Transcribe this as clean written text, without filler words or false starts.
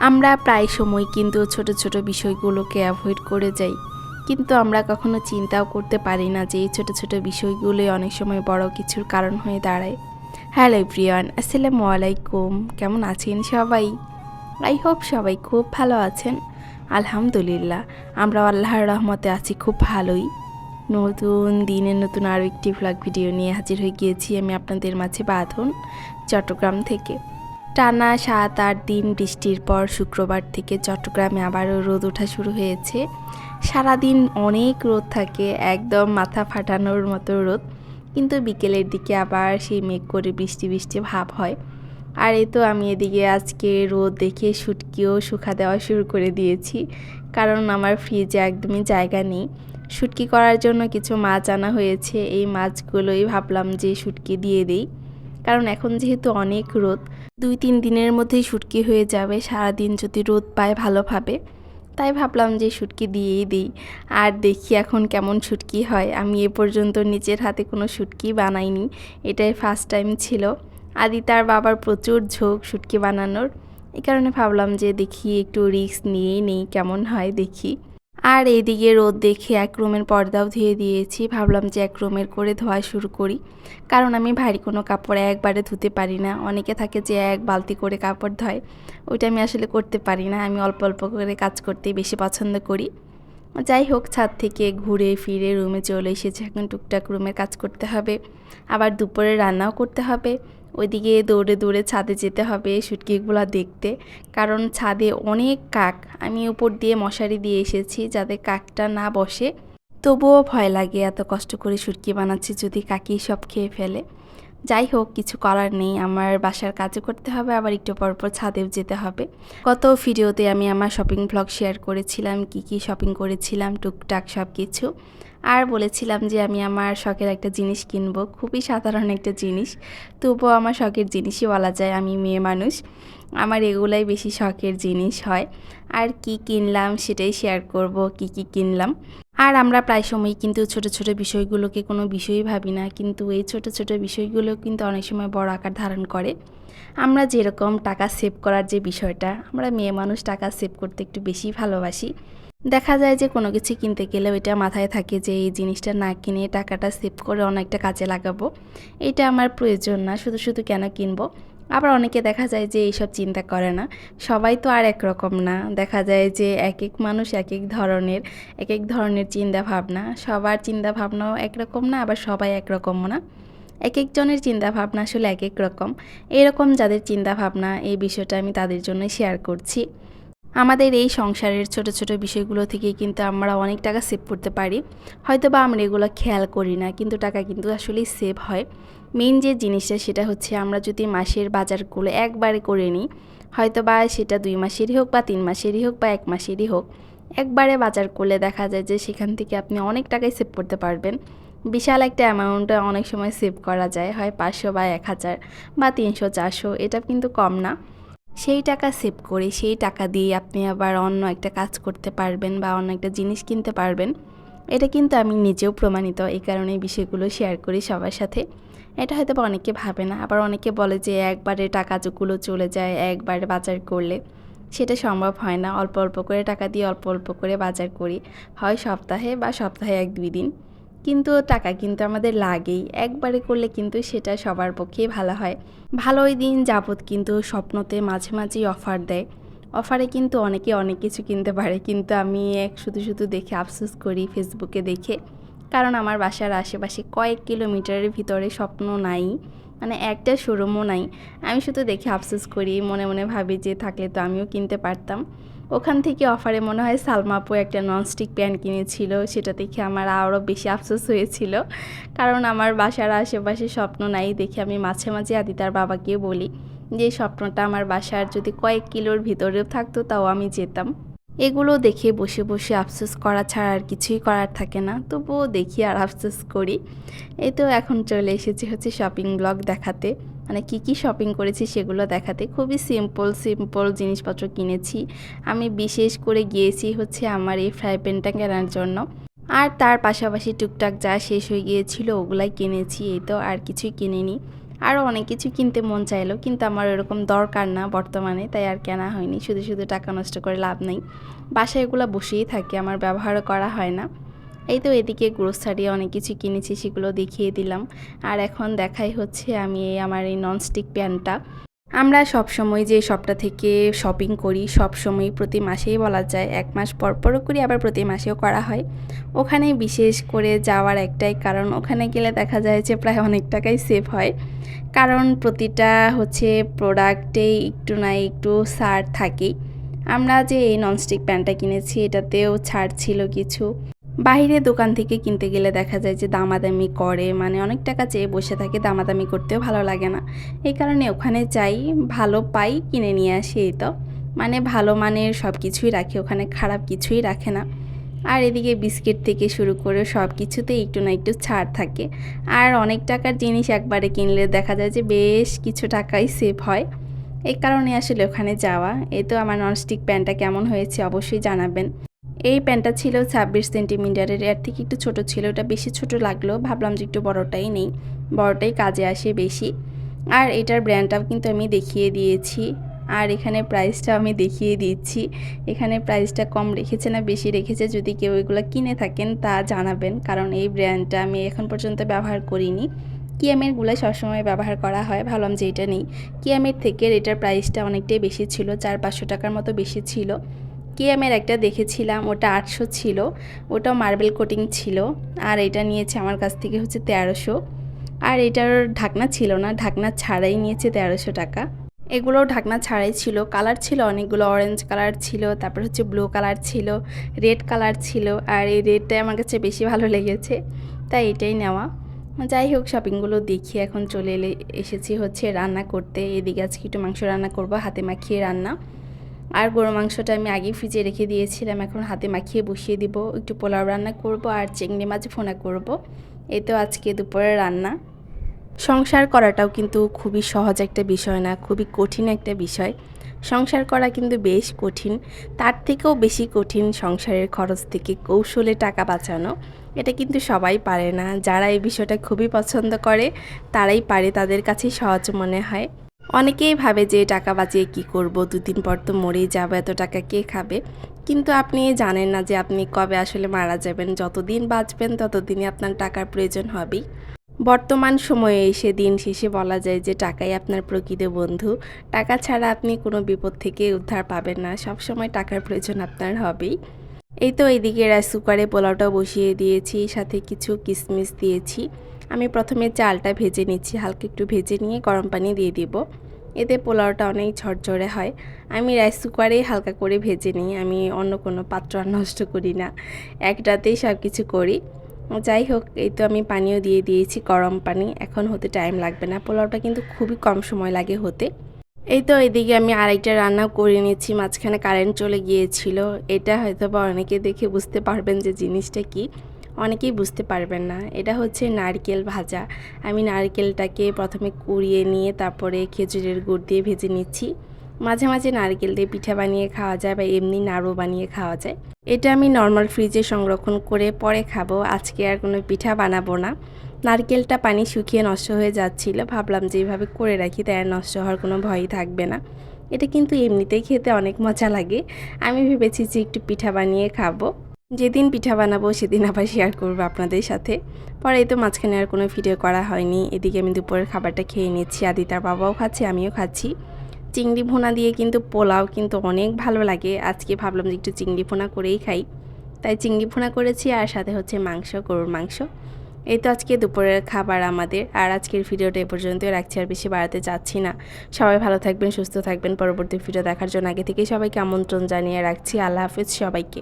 আমরা প্রায় সময় কিন্তু ছোট ছোট বিষয়গুলোকে অ্যাভয়েড করে যাই, কিন্তু আমরা কখনো চিন্তাও করতে পারি না যে এই ছোট ছোট বিষয়গুলোই অনেক সময় বড় কিছুর কারণ হয়ে দাঁড়ায়। হ্যালো এভরিওয়ান, আসসালামু আলাইকুম। কেমন আছেন সবাই? আই হোপ সবাই খুব ভালো আছেন। আলহামদুলিল্লাহ, আমরা আল্লাহর রহমতে আছি খুব ভালোই। নতুন দিনের নতুন আরও একটি ভ্লগ ভিডিও নিয়ে হাজির হয়ে গিয়েছি আমি আপনাদের মাঝে বাঁধন, চট্টগ্রাম থেকে। টানা 7-8 দিন বৃষ্টির পর শুক্রবার থেকে চট্টগ্রামে আবারও রোদ ওঠা শুরু হয়েছে। সারাদিন অনেক রোদ থাকে, একদম মাথা ফাটানোর মতো রোদ, কিন্তু বিকেলের দিকে আবার সেই মেঘ করে বৃষ্টি বৃষ্টি ভাব হয়। আর এই তো আমি এদিকে আজকে রোদ দেখে শুটকিও শুকা দেওয়া শুরু করে দিয়েছি, কারণ আমার ফ্রিজে একদমই জায়গা নেই। শুটকি করার জন্য কিছু মাছ আনা হয়েছে, এই মাছগুলোই ভাবলাম যে শুটকি দিয়ে দেই, কারণ এখন যেহেতু অনেক রোদ, 2-3 দিনের মধ্যেই শুটকি হয়ে যাবে সারাদিন যদি রোদ পায় ভালোভাবে। তাই ভাবলাম যে শুটকি দিয়েই দিই, আর দেখি এখন কেমন শুটকি হয়। আমি এ পর্যন্ত নিজের হাতে কোনো শুটকি বানাইনি, এটাই ফার্স্ট টাইম ছিল। আদি তার বাবার প্রচুর ঝোঁক শুটকি বানানোর, এই কারণে ভাবলাম যে দেখি একটু রিস্ক নিয়েই নেই, কেমন হয় দেখি। আর এইদিকে রোদ দেখে এক রুমের পর্দাও ধুয়ে দিয়েছি, ভাবলাম যে এক রুমের করে ধোয়া শুরু করি, কারণ আমি ভারী কোনো কাপড় একবারে ধুতে পারি না। অনেকে থাকে যে এক বালতি করে কাপড় ধোয়, ওইটা আমি আসলে করতে পারি না। আমি অল্প অল্প করে কাজ করতেই বেশি পছন্দ করি। যাই হোক, ছাদ থেকে ঘুরে ফিরে রুমে চলে এসেছি, এখন টুকটাক রুমের কাজ করতে হবে, আবার দুপুরে রান্নাও করতে হবে। ওইদিকে দৌড়ে দৌড়ে ছাদে যেতে হবে শুটকিগুলো দেখতে, কারণ ছাদে অনেক কাক। আমি উপর দিয়ে মশারি দিয়ে এসেছি যাতে কাকটা না বসে, তবুও ভয় লাগে এত কষ্ট করে শুটকি বানাচ্ছি যদি কাকি সব খেয়ে ফেলে। যাই হোক, কিছু করার নেই, আমার বাসার কাজও করতে হবে, আবার একটু পরপর ছাদেও যেতে হবে। গত ভিডিওতে আমি আমার শপিং ব্লগ শেয়ার করেছিলাম, কি শপিং করেছিলাম টুকটাক সব কিছু, আর বলেছিলাম যে আমি আমার শখের একটা জিনিস কিনবো, খুবই সাধারণ একটা জিনিস, তবুও আমার শখের জিনিসই বলা যায়। আমি মেয়ে মানুষ, আমার এগুলাই বেশি শখের জিনিস হয়। আর কি কিনলাম সেটাই শেয়ার করব, কি কিনলাম। আর আমরা প্রায় সময় কিন্তু ছোট ছোট বিষয়গুলোকে কোনো বিষয়ই ভাবি না, কিন্তু এই ছোট ছোট বিষয়গুলো কিন্তু অনেক সময় বড় আকার ধারণ করে। আমরা যেরকম টাকা সেভ করার যে বিষয়টা, আমরা মেয়ে মানুষ টাকা সেভ করতে একটু বেশি ভালোবাসি। দেখা যায় যে কোনো কিছু কিনতে গেলে ওইটা মাথায় থাকে যে এই জিনিসটা না কিনে টাকাটা সেভ করে অনেকটা কাজে লাগাবো, এটা আমার প্রয়োজন না, শুধু শুধু কেন কিনবো। আবার অনেকে দেখা যায় যে এইসব চিন্তা করে না। সবাই তো আর একরকম না, দেখা যায় যে এক এক মানুষ এক এক ধরনের চিন্তা ভাবনা, সবার চিন্তা ভাবনাও একরকম না, আবার সবাই একরকমও না। এক একজনের চিন্তা ভাবনা আসলে এক এক রকম। এরকম যাদের চিন্তা ভাবনা, এই বিষয়টা আমি তাদের জন্য শেয়ার করছি। আমাদের এই সংসারের ছোট ছোট বিষয়গুলো থেকে কিন্তু আমরা অনেক টাকা সেভ করতে পারি, হয়তো বা আমরা এগুলো খেয়াল করি না, কিন্তু টাকা কিন্তু আসলেই সেভ হয়। মেইন যে জিনিসটা সেটা হচ্ছে আমরা যদি মাসের বাজারগুলো একবারে করে নিই, হয়তো বা সেটা 2 মাসেরই হোক বা 3 মাসেরই হোক বা 1 মাসেরই হোক, একবারে বাজার করলে দেখা যায় যে সেখান থেকে আপনি অনেক টাকাই সেভ করতে পারবেন। বিশাল একটা অ্যামাউন্টে অনেক সময় সেভ করা যায়, হয় 500 বা 1000 বা 300-400, এটা কিন্তু কম না। সেই টাকা সেভ করে সেই টাকা দিয়ে আপনি আবার অন্য একটা কাজ করতে পারবেন বা অন্য একটা জিনিস কিনতে পারবেন। এটা কিন্তু আমি নিজেও প্রমাণিত, এই কারণে এই বিষয়গুলো শেয়ার করি সবার সাথে। এটা হয়তো বা অনেকে ভাবে না, আবার অনেকে বলে যে একবারে টাকাগুলো চলে যায় একবারে বাজার করলে, সেটা সম্ভব হয় না। অল্প অল্প করে টাকা দিয়ে অল্প অল্প করে বাজার করি, হয় সপ্তাহে বা সপ্তাহে 1-2 দিন, কিন্তু টাকা কিন্তু আমাদের লাগেই। একবারে করলে কিন্তু সেটা সবার পক্ষেই ভালো হয়। ভালোই দিন যাবত কিন্তু স্বপ্নতে মাঝে মাঝেই অফার দেয়, অফারে কিন্তু অনেকে অনেক কিছু কিনতে পারে, কিন্তু আমি শুধু শুধু দেখে আফসোস করি ফেসবুকে দেখে, কারণ আমার বাসার আশেপাশে কয়েক কিলোমিটারের ভিতরে স্বপ্ন নাই, মানে একটা শোরুমও নাই। আমি শুধু দেখে আফসোস করি, মনে মনে ভাবি যে থাকলে তো আমিও কিনতে পারতাম। ওখান থেকে অফারে মনে হয় সালমা আপু একটা ননস্টিক প্যান কিনেছিল, সেটা দেখে আমার আরও বেশি আফসোস হয়েছিল, কারণ আমার বাসার আশেপাশে স্বপ্ন নাই দেখে আমি মাঝে মাঝে আদিতার বাবাকেও বলি যে স্বপ্নটা আমার বাসার যদি কয়েক কিলোর ভিতরেও থাকতো তাও আমি যেতাম। এগুলো দেখে বসে বসে আফসোস করা ছাড়া আর কিছুই করার থাকে না, তবুও দেখি আর আফসোস করি। এই তো এখন চলে এসেছি হচ্ছে শপিং ব্লগ দেখাতে, মানে কি শপিং করেছি সেগুলো দেখাতে। খুবই সিম্পল জিনিসপত্র কিনেছি। আমি বিশেষ করে গিয়েছি হচ্ছে আমার এই ফ্রাই প্যানটা কেনার জন্য, আর তার পাশাপাশি টুকটাক যা শেষ হয়ে গিয়েছিল ওগুলাই কিনেছি, এই তো, আর কিছুই কিনিনি। আরও অনেক কিছু কিনতে মন চাইলো, কিন্তু আমার এরকম দরকার না বর্তমানে, তাই আর কেনা হয়নি। শুধু শুধু টাকা নষ্ট করে লাভ নেই, বাসায় এগুলো বসেই থাকে, আমার ব্যবহারও করা হয় না। এই তো এদিকে গ্রোসারি অনেক কিছু কিনেছি, সেগুলো দেখিয়ে দিলাম। আর এখন দেখাই হচ্ছে আমি আমার এই ননস্টিক প্যানটা। আমরা সবসময় যে শপটা থেকে শপিং করি, সবসময় প্রতি মাসেই বলা যায়, 1 মাস পর পরও করি, আবার প্রতি মাসেও করা হয়। ওখানে বিশেষ করে যাওয়ার একটাই কারণ, ওখানে গেলে দেখা যায় যে প্রায় অনেক টাকাই সেভ হয়। কারণ প্রতিটা হচ্ছে প্রোডাক্টেই একটু না একটু ছাড় থাকেই। আমরা যে এই ননস্টিক প্যানটা কিনেছি এটাতেও ছাড় ছিল কিছু। বাইরে দোকান থেকে কিনতে গেলে দেখা যায় যে দামাদামি করে, মানে অনেক টাকা চেয়ে বসে থাকে, দামাদামি করতেও ভালো লাগে না। এই কারণে ওখানে যাই, ভালো পাই কিনে নিয়ে আসি। এই তো মানে ভালো মানের সব কিছুই রাখে ওখানে, খারাপ কিছুই রাখে না। আর এদিকে বিস্কিট থেকে শুরু করে সব কিছুতেই একটু না একটু ছাড় থাকে। আর অনেক টাকার জিনিস একবারে কিনলে দেখা যায় যে বেশ কিছু টাকাই সেভ হয়। এই কারণে আসলে ওখানে যাওয়া। এই তো আমার ননস্টিক প্যানটা কেমন হয়েছে অবশ্যই জানাবেন। এই প্যান্টটা ছিল 26 সেন্টিমিটারের, এর থেকে একটু ছোট ছিল, ওটা বেশি ছোট লাগলো, ভাবলাম যে একটু বড়টাই নেই, বড়টাই কাজে আসে বেশি। আর এটার ব্র্যান্ডটাও কিন্তু আমি দেখিয়ে দিয়েছি, আর এখানে প্রাইসটা আমি দেখিয়ে দিচ্ছি। এখানে প্রাইসটা কম রেখেছে না বেশি রেখেছে, যদি কেউ এগুলো কিনে থাকেন তা জানাবেন, কারণ এই ব্র্যান্ডটা আমি এখন পর্যন্ত ব্যবহার করিনি। কিয়ামেরগুলো সবসময় ব্যবহার করা হয়, ভাবলাম যে এটা নেই। কিয়ামের থেকে এটার প্রাইসটা অনেকটাই বেশি ছিল, 400-500 টাকার মতো বেশি ছিল। কিয়ামের একটা দেখেছিলাম, ওটা 800 ছিল, ওটাও মার্বেল কোটিং ছিল। আর এটা নিয়েছে আমার কাছ থেকে হচ্ছে 1300। আর এটার ঢাকনা ছিল না, ঢাকনা ছাড়াই নিয়েছে 1300 টাকা। এগুলোও ঢাকনা ছাড়াই ছিল, কালার ছিল অনেকগুলো, অরেঞ্জ কালার ছিল, তারপর হচ্ছে ব্লু কালার ছিল, রেড কালার ছিল। আর এই রেডটাই আমার কাছে বেশি ভালো লেগেছে, তাই এটাই নেওয়া। যাই হোক, শপিংগুলো দেখি এখন চলে এসেছি হচ্ছে রান্না করতে। এদিকে আজকে একটু মাংস রান্না করব, হাতে মাখিয়ে রান্না। আর গরু মাংসটা আমি আগেই ফ্রিজে রেখে দিয়েছিলাম, এখন হাতে মাখিয়ে বসিয়ে দিব। একটু পোলাও রান্না করব আর চিংড়ি মাছ ভুনা করব। এই তো আজকে দুপুরের রান্না। সংসার করাটাও কিন্তু খুবই সহজ একটা বিষয় না, খুবই কঠিন একটা বিষয়। সংসার করা কিন্তু বেশ কঠিন, তার থেকেও বেশি কঠিন সংসারের খরচ থেকে কৌশলে টাকা বাঁচানো। এটা কিন্তু সবাই পারে না, যারা এই বিষয়টা খুবই পছন্দ করে তারাই পারে, তাদের কাছেই সহজ মনে হয়। অনেকেই ভাবে যে টাকা বাঁচিয়ে কি করব, 2 দিন পর তো মরেই যাবে, এত টাকা কে খাবে। কিন্তু আপনি জানেন না যে আপনি কবে আসলে মারা যাবেন। যতদিন বাঁচবেন ততদিনই আপনার টাকার প্রয়োজন হবেই। বর্তমান সময়ে এসে দিন শেষে বলা যায় যে টাকাই আপনার প্রকৃত বন্ধু। টাকা ছাড়া আপনি কোনো বিপদ থেকে উদ্ধার পাবেন না, সব সময় টাকার প্রয়োজন আপনার হবেই। এই তো এইদিকে রাইস কুকারে পোলাওটা বসিয়ে দিয়েছি, সাথে কিছু কিশমিশ দিয়েছি। আমি প্রথমে চালটা ভেজে নিচ্ছি, হালকা একটু ভেজে নিয়ে গরম পানি দিয়ে দিব, এতে পোলাওটা অনেক ঝরঝরে হয়। আমি রাইস কুকারেই হালকা করে ভেজে নিই, আমি অন্য কোনো পাত্র আর নষ্ট করি না, একটাতেই সব কিছু করি। যাই হোক, এই তো আমি পানিও দিয়ে দিয়েছি, গরম পানি, এখন হতে টাইম লাগবে না, পোলাওটা কিন্তু খুবই কম সময় লাগে হতে। এই তো এদিকে আমি আরেকটা রান্না করে নিয়েছি, মাঝখানে কারেন্ট চলে গিয়েছিল। এটা হয়তো বা অনেকে দেখে বুঝতে পারবেন যে জিনিসটা কি, অনেকেই বুঝতে পারবেন না। এটা হচ্ছে নারকেল ভাজা। আমি নারকেলটাকে প্রথমে কুড়িয়ে নিয়ে তারপরে খেজুরের গুড় দিয়ে ভেজে নিচ্ছি। মাঝে মাঝে নারকেল দিয়ে পিঠা বানিয়ে খাওয়া যায় বা এমনি নাড়ু বানিয়ে খাওয়া যায়। এটা আমি নর্মাল ফ্রিজে সংরক্ষণ করে পরে খাবো, আজকে আর কোনো পিঠা বানাবো না। নারকেলটা পানি শুকিয়ে নষ্ট হয়ে যাচ্ছিল, ভাবলাম যে এইভাবে করে রাখি, তাই আর নষ্ট হওয়ার কোনো ভয়ই থাকবে না। এটা কিন্তু এমনিতেই খেতে অনেক মজা লাগে। আমি ভেবেছি যে একটু পিঠা বানিয়ে খাবো, যেদিন পিঠা বানাবো সেদিন আবার শেয়ার করবো আপনাদের সাথে। পরে এই তো মাঝখানে আর কোনো ভিডিও করা হয়নি। এদিকে আমি দুপুরের খাবারটা খেয়ে নিচ্ছি, আদিতার বাবাও খাচ্ছে, আমিও খাচ্ছি। চিংড়ি ভুনা দিয়ে কিন্তু পোলাও কিন্তু অনেক ভালো লাগে। আজকে ভাবলাম যে একটু চিংড়ি ভুনা করেই খাই, তাই চিংড়ি ভুনা করেছি, আর সাথে হচ্ছে মাংস, গরুর মাংস। এই তো আজকে দুপুরের খাবার আমাদের। আর আজকের ভিডিওটা এ পর্যন্তই রাখছি, আর বেশি বাড়াতে চাচ্ছি না। সবাই ভালো থাকবেন, সুস্থ থাকবেন। পরবর্তী ভিডিও দেখার জন্য আগে থেকেই সবাইকে আমন্ত্রণ জানিয়ে রাখছি। আল্লাহ হাফেজ সবাইকে।